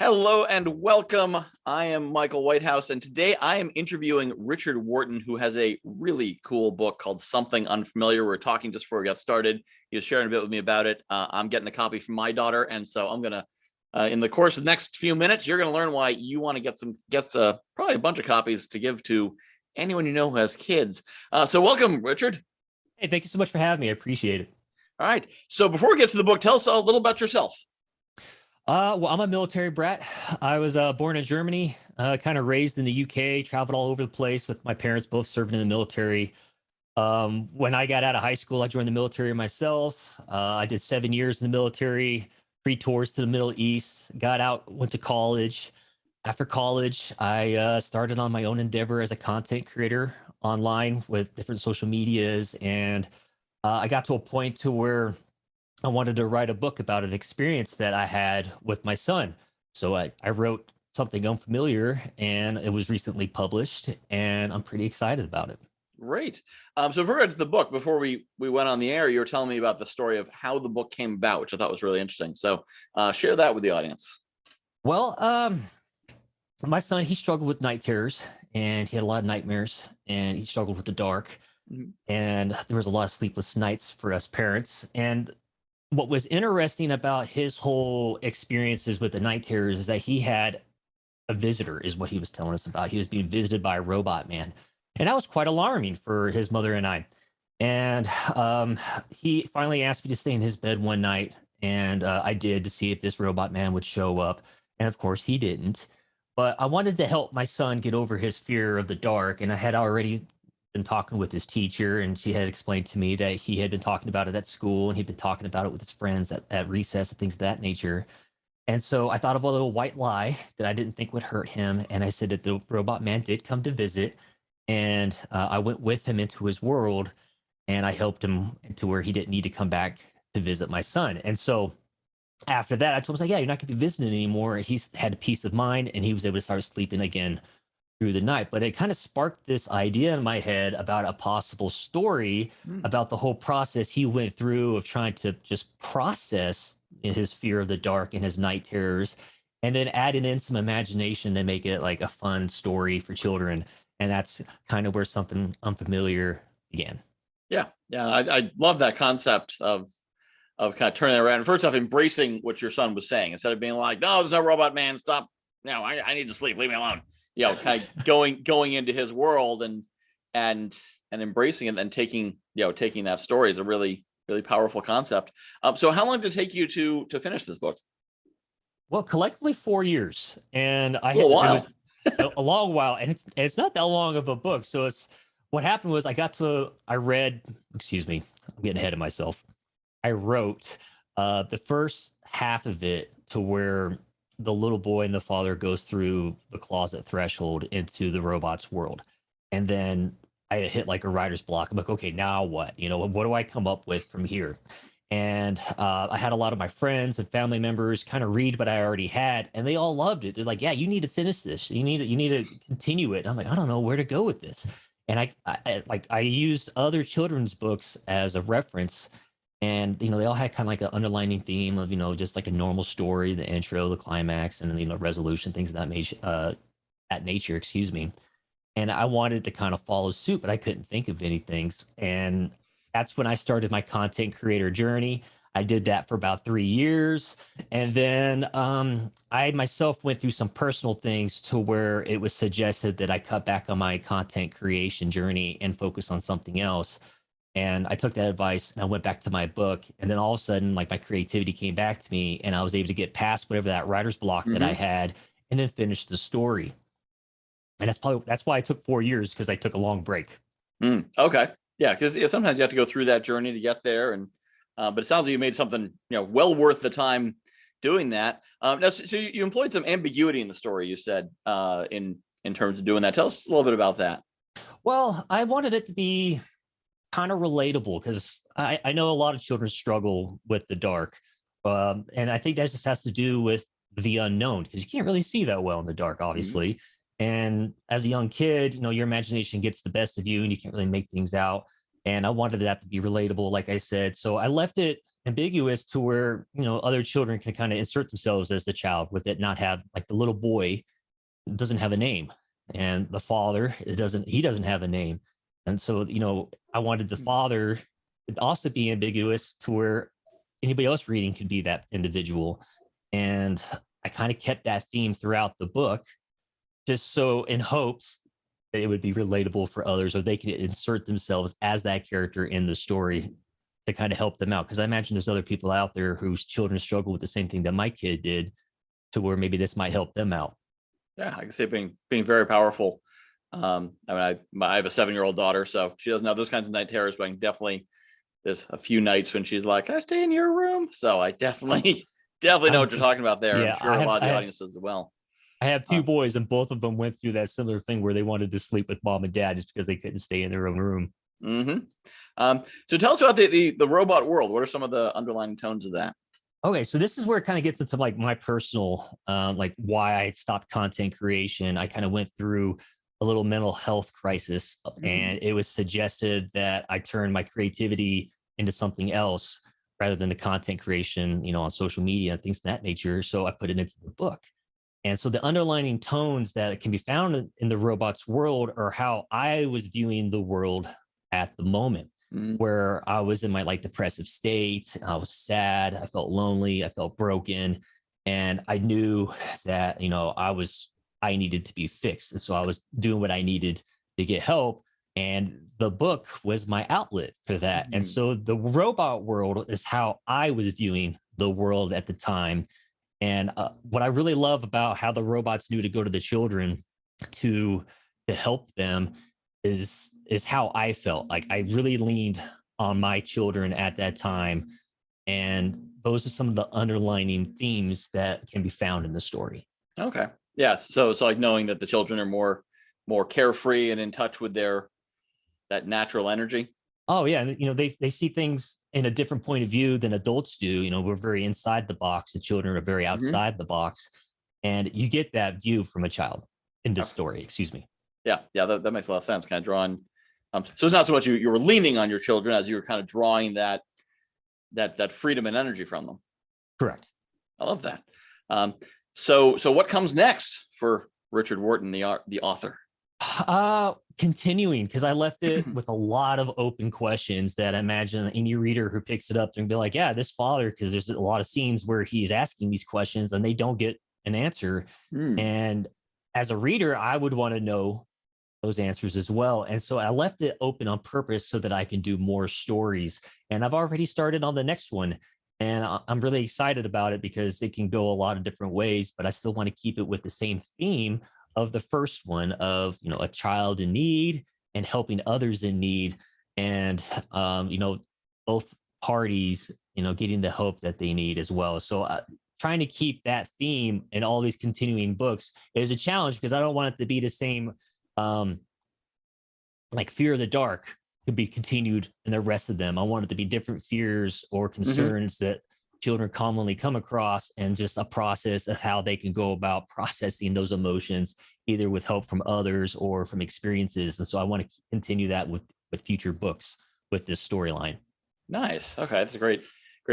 Hello and welcome. I am Michael Whitehouse, and today I am interviewing Richard Wharton, who has a really cool book called Something Unfamiliar. We were talking just before we got started. He was sharing a bit with me about it. I'm getting a copy from my daughter, and so I'm gonna, in the course of the next few minutes, you're gonna learn why you want to get probably a bunch of copies to give to anyone you know who has kids. So welcome, Richard. Hey, thank you so much for having me. I appreciate it. All right. So before we get to the book, tell us a little about yourself. Well, I'm a military brat. I was born in Germany, kind of raised in the UK, traveled all over the place with my parents both serving in the military. When I got out of high school, I joined the military myself. I did 7 years in the military, 3 tours to the Middle East, got out, went to college. After college, I started on my own endeavor as a content creator online with different social medias. And I got to a point to where I wanted to write a book about an experience that I had with my son. So I wrote Something Unfamiliar, and it was recently published, and I'm pretty excited about it. Great. So if we're going to the book, before we went on the air, you were telling me about the story of how the book came about, which I thought was really interesting. So share that with the audience. Well, my son, he struggled with night terrors, and he had a lot of nightmares, and he struggled with the dark, Mhm. and there was a lot of sleepless nights for us parents. And what was interesting about his whole experiences with the night terrors is that he had a visitor, is what he was telling us about. He was being visited by a robot man, and that was quite alarming for his mother and I. And he finally asked me to stay in his bed one night, and I did, to see if this robot man would show up. And of course, he didn't. But I wanted to help my son get over his fear of the dark, and I had already been talking with his teacher, and she had explained to me that he had been talking about it at school, and he'd been talking about it with his friends at recess and things of that nature. And so I thought of a little white lie that I didn't think would hurt him. And I said that the robot man did come to visit. And I went with him into his world, and I helped him to where he didn't need to come back to visit my son. And so after that, I told him, I was like, yeah, you're not going to be visiting anymore. He's had a peace of mind, and he was able to start sleeping again through the night. But it kind of sparked this idea in my head about a possible story Mm. about the whole process he went through of trying to just process his fear of the dark and his night terrors, and then adding in some imagination to make it like a fun story for children. And that's kind of where Something Unfamiliar began. Yeah. I love that concept of kind of turning it around. First off, embracing what your son was saying instead of being like, "No, there's no robot man. Stop. No, I need to sleep. Leave me alone." Kind of going into his world and embracing it and taking that story is a really powerful concept. So how long did it take you to finish this book? Well, collectively 4 years, and I A little had it while. was a long while, and it's not that long of a book. So it's what happened was I read, excuse me, I'm getting ahead of myself. I wrote the first half of it to where the little boy and the father goes through the closet threshold into the robot's world, and then I hit like a writer's block. I'm like, okay, now what? What do I come up with from here? And I had a lot of my friends and family members kind of read what I already had, and they all loved it. They're like, "Yeah, you need to finish this. You need to continue it." And I'm like, I don't know where to go with this. And I used other children's books as a reference, and they all had kind of like an underlining theme of just like a normal story, the intro, the climax, and resolution, things of that nature. Excuse me. And I wanted to kind of follow suit, but I couldn't think of anything. And that's when I started my content creator journey. I did that for about 3 years. And then I myself went through some personal things to where it was suggested that I cut back on my content creation journey and focus on something else. And I took that advice and I went back to my book. And then all of a sudden, like, my creativity came back to me, and I was able to get past whatever that writer's block that I Hmm. had, and then finish the story. And that's why I took 4 years, because I took a long break. Okay. Yeah, because sometimes you have to go through that journey to get there, and but it sounds like you made something well worth the time doing that. Now, so you employed some ambiguity in the story. You said in terms of doing that. Tell us a little bit about that. Well, I wanted it to be kind of relatable, because I know a lot of children struggle with the dark. And I think that just has to do with the unknown, because you can't really see that well in the dark, Mhm. obviously. And as a young kid, your imagination gets the best of you, and you can't really make things out. and I wanted that to be relatable, like I said. So I left it ambiguous to where, other children can kind of insert themselves as the child, with it not have, like, the little boy doesn't have a name, and the father, he doesn't have a name. And so, I wanted the father to also be ambiguous to where anybody else reading could be that individual. And I kind of kept that theme throughout the book, just so in hopes that it would be relatable for others, or they can insert themselves as that character in the story to kind of help them out. Because I imagine there's other people out there whose children struggle with the same thing that my kid did, to where maybe this might help them out. Yeah, I can see it being very powerful. I mean, I have a 7-year-old daughter, so she doesn't have those kinds of night terrors, but I can definitely, there's a few nights when she's like, "Can I stay in your room?" So I definitely know what you're talking about there. Yeah, I'm sure a lot of the audience does as well. I have two boys, and both of them went through that similar thing where they wanted to sleep with mom and dad just because they couldn't stay in their own room. So tell us about the robot world. What are some of the underlying tones of that? Okay, so this is where it kind of gets into, like, my personal, like, why I stopped content creation. I kind of went through a little mental health crisis, and it was suggested that I turn my creativity into something else rather than the content creation, on social media and things of that nature. So I put it into the book. And so the underlining tones that can be found in the robots world are how I was viewing the world at the moment, where I was in my, like, depressive state. I was sad. I felt lonely. I felt broken. And I knew that, I needed to be fixed. And so I was doing what I needed to get help. And the book was my outlet for that. And so the robot world is how I was viewing the world at the time. And what I really love about how the robots knew to go to the children to help them is how I felt. Like, I really leaned on my children at that time, and those are some of the underlining themes that can be found in the story. Okay. Yeah. So it's like knowing that the children are more carefree and in touch with that natural energy. Oh yeah, and, they see things in a different point of view than adults do. We're very inside the box. The children are very outside the box, and you get that view from a child in this story. Excuse me. Yeah, that makes a lot of sense. Kind of drawing. So it's not so much you were leaning on your children as you were kind of drawing that freedom and energy from them. Correct. I love that. So what comes next for Richard Wharton, the author? Continuing, because I left it with a lot of open questions that I imagine any reader who picks it up and be like, yeah, this father, because there's a lot of scenes where he's asking these questions and they don't get an answer. And as a reader, I would want to know those answers as well. And so I left it open on purpose so that I can do more stories. And I've already started on the next one. And I'm really excited about it because it can go a lot of different ways, but I still want to keep it with the same theme of the first one of, a child in need and helping others in need. And, both parties, getting the help that they need as well. So trying to keep that theme in all these continuing books is a challenge, because I don't want it to be the same, like Fear of the Dark could be continued in the rest of them. I want it to be different fears or concerns that children commonly come across, and just a process of how they can go about processing those emotions, either with help from others or from experiences. And so I want to continue that with future books with this storyline. Nice. Okay, that's a great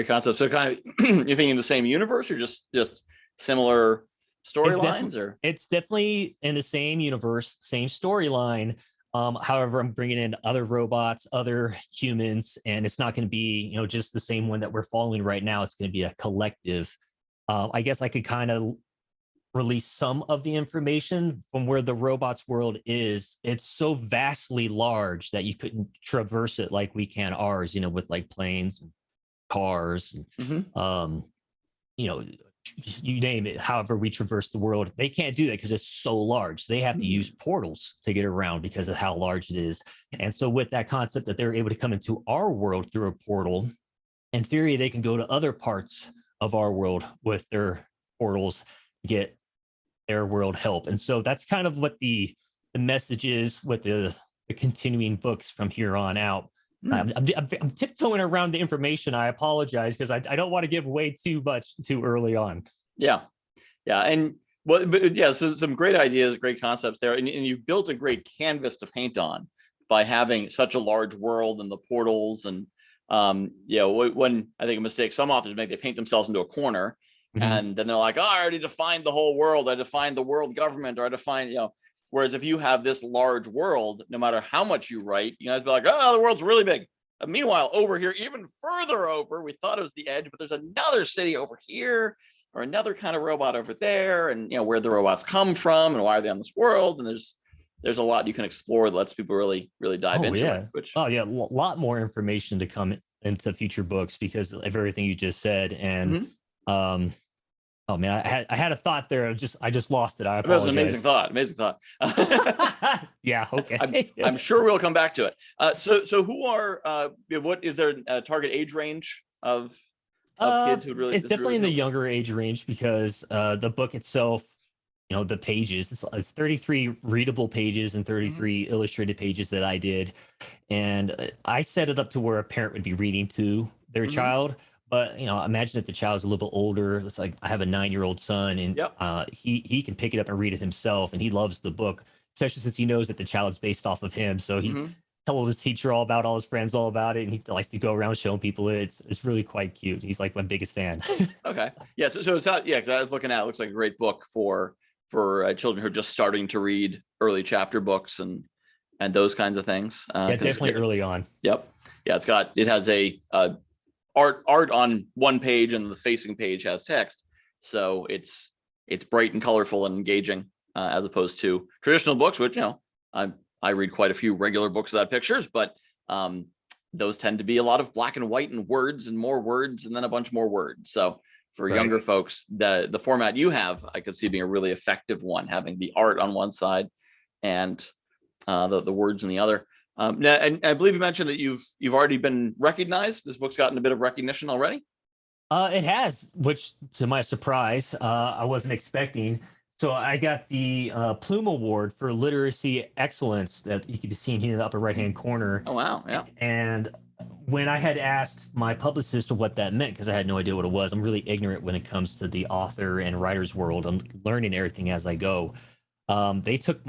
concept. So kind of you're thinking the same universe, or just similar storylines? Or it's definitely in the same universe, same storyline. However, I'm bringing in other robots, other humans, and it's not going to be, just the same one that we're following right now. It's going to be a collective. I guess I could kind of release some of the information from where the robots world is. It's so vastly large that you couldn't traverse it like we can ours, with like planes and cars and, you name it. However we traverse the world, they can't do that because it's so large. They have to use portals to get around because of how large it is. And so with that concept that they're able to come into our world through a portal, in theory, they can go to other parts of our world with their portals, get their world help. And so that's kind of what the message is with the continuing books from here on out. I'm tiptoeing around the information. I apologize, because I don't want to give away too much too early on. Yeah. And but yeah, so some great ideas, great concepts there. And you've built a great canvas to paint on, by having such a large world and the portals and when I think a mistake some authors make, they paint themselves into a corner, and then they're like, oh, I already defined the whole world, I defined the world government, or I defined, whereas if you have this large world, no matter how much you write, you guys be like, oh, the world's really big. Meanwhile, over here, even further over, we thought it was the edge, but there's another city over here, or another kind of robot over there, and where the robots come from and why are they on this world, and there's a lot you can explore that lets people really dive into it. A lot more information to come into future books because of everything you just said. And oh man, I had a thought there. I just lost it. I apologize. That was an amazing thought. Yeah, okay. I'm sure we'll come back to it. So who are what is there a target age range of kids who really? It's definitely in the younger age range because the book itself, the pages, it's 33 readable pages and 33 illustrated pages that I did, and I set it up to where a parent would be reading to their child. But imagine if the child's a little bit older. It's like I have a 9-year-old son, and he can pick it up and read it himself, and he loves the book, especially since he knows that the child's based off of him. So he told his teacher all about, all his friends all about it, and he likes to go around showing people it. It's really quite cute. He's like my biggest fan. Okay, yeah. So it's not, because I was looking at it, looks like a great book for children who are just starting to read early chapter books and those kinds of things. Definitely early on. Yep. Yeah, it has a art on one page, and the facing page has text, so it's bright and colorful and engaging, as opposed to traditional books, which I read quite a few regular books without pictures, but those tend to be a lot of black and white and words and more words and then a bunch more words. So for younger folks, the format you have, I could see being a really effective one, having the art on one side and the words on the other. Now, and I believe you mentioned that you've already been recognized. This book's gotten a bit of recognition already. It has, which to my surprise, I wasn't expecting. So I got the Plume Award for Literacy Excellence that you can be seen here in the upper right-hand corner. Oh, wow. Yeah. And when I had asked my publicist what that meant, because I had no idea what it was, I'm really ignorant when it comes to the author and writer's world. I'm learning everything as I go. They took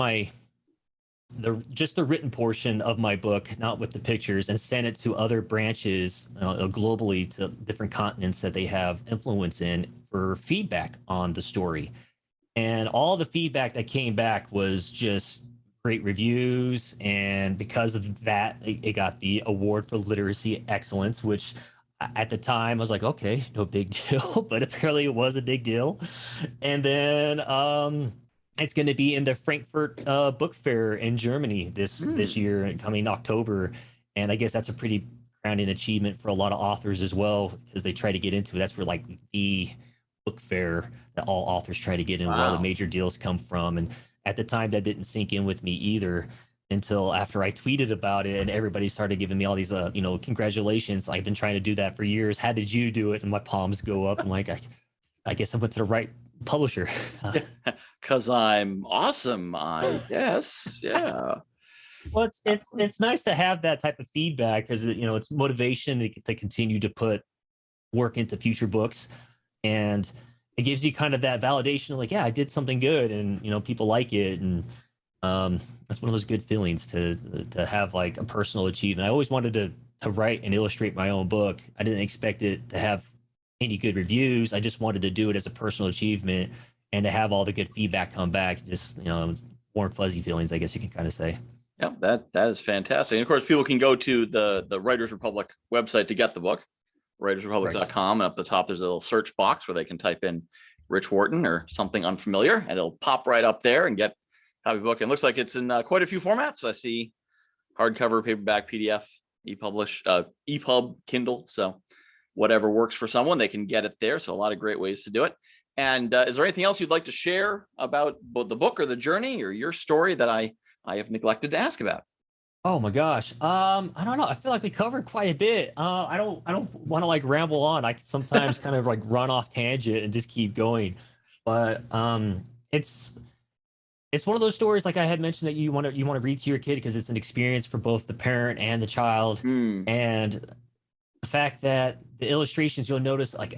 just the written portion of my book, not with the pictures, and sent it to other branches globally, to different continents that they have influence in, for feedback on the story. And all the feedback that came back was just great reviews. And because of that, it got the award for literacy excellence, which at the time I was like, okay, no big deal, but apparently it was a big deal. And then it's going to be in the Frankfurt Book Fair in Germany this year, coming October. And I guess that's a pretty crowning achievement for a lot of authors as well, because they try to get into it. That's where the book fair that all authors try to get in, where all the major deals come from. And at the time, that didn't sink in with me either until after I tweeted about it, and everybody started giving me all these, congratulations. I've been trying to do that for years. How did you do it? And my palms go up. I'm like, I guess I went to the right publisher. Because I'm awesome, I guess. Yeah. Well, it's nice to have that type of feedback, because it's motivation to continue to put work into future books, and it gives you kind of that validation of like, yeah, I did something good, and people like it, and that's one of those good feelings to have, like a personal achievement. I always wanted to write and illustrate my own book. I didn't expect it to have any good reviews. I just wanted to do it as a personal achievement, and to have all the good feedback come back, just warm fuzzy feelings, I guess you can kind of say. Yeah, that is fantastic. And of course, people can go to the Writers Republic website to get the book, writersrepublic.com, and up the top there's a little search box where they can type in Rich Wharton or something unfamiliar, and it'll pop right up there and get a copy of the book. And it looks like it's in quite a few formats. I see hardcover, paperback, PDF, EPUB, Kindle. So whatever works for someone, they can get it there. So a lot of great ways to do it. And is there anything else you'd like to share about both the book or the journey or your story that I have neglected to ask about? Oh my gosh. I don't know. I feel like we covered quite a bit. I don't want to like ramble on. I sometimes kind of like run off tangent and just keep going. But it's one of those stories, like I had mentioned, that you want to read to your kid, because it's an experience for both the parent and the child. And the fact that the illustrations, you'll notice, like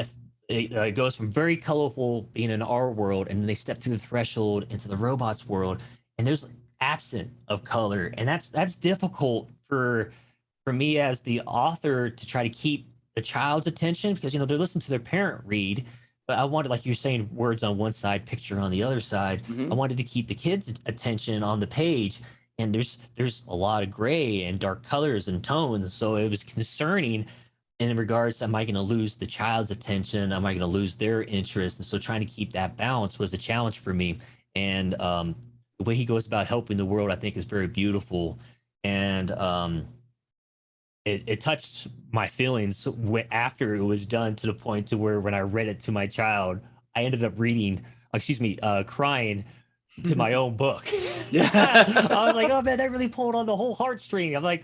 it goes from very colorful being in our world, and then they step through the threshold into the robots world, and there's absent of color, and that's difficult for me as the author to try to keep the child's attention, because they're listening to their parent read, but I wanted, like you're saying, words on one side, picture on the other side. I Mhm. wanted to keep the kids' attention on the page, and there's a lot of gray and dark colors and tones, so it was concerning in regards to, am I going to lose the child's attention? Am I going to lose their interest? And so trying to keep that balance was a challenge for me. And the way he goes about helping the world, I think, is very beautiful. And it touched my feelings after it was done, to the point to where when I read it to my child, I ended up crying to my own book. I was like, oh man, that really pulled on the whole heartstring. I'm like,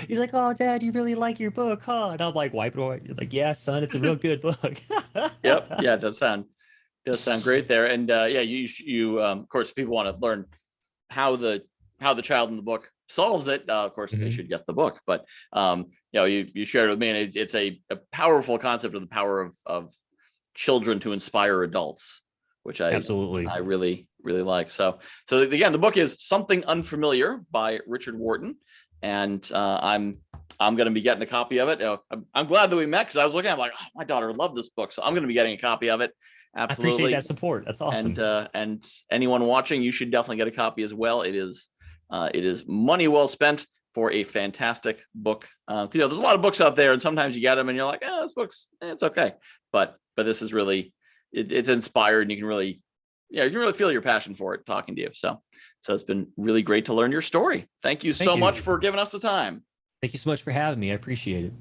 he's like, oh dad, you really like your book, huh? And I'm like, wiping away. You're like, yeah, son, it's a real good book. Yep. Yeah, it does sound great there. And yeah, you of course, if people want to learn how the child in the book solves it, of course they should get the book. But you shared it with me, and it's a powerful concept of the power of children to inspire adults, which Absolutely. I really like. So again, the book is Something Unfamiliar by Richard Wharton, and I'm going to be getting a copy of it. I'm glad that we met, because I was looking at it, I'm like, oh, my daughter loved this book, so I'm going to be getting a copy of it. Absolutely. I appreciate that support. That's awesome. And anyone watching, you should definitely get a copy as well. It is money well spent for a fantastic book. There's a lot of books out there, and sometimes you get them and you're like, oh, this book's it's okay, but this is really it's inspired, and you can really feel your passion for it talking to you. So it's been really great to learn your story. Thank you so much for giving us the time. Thank you so much for having me. I appreciate it.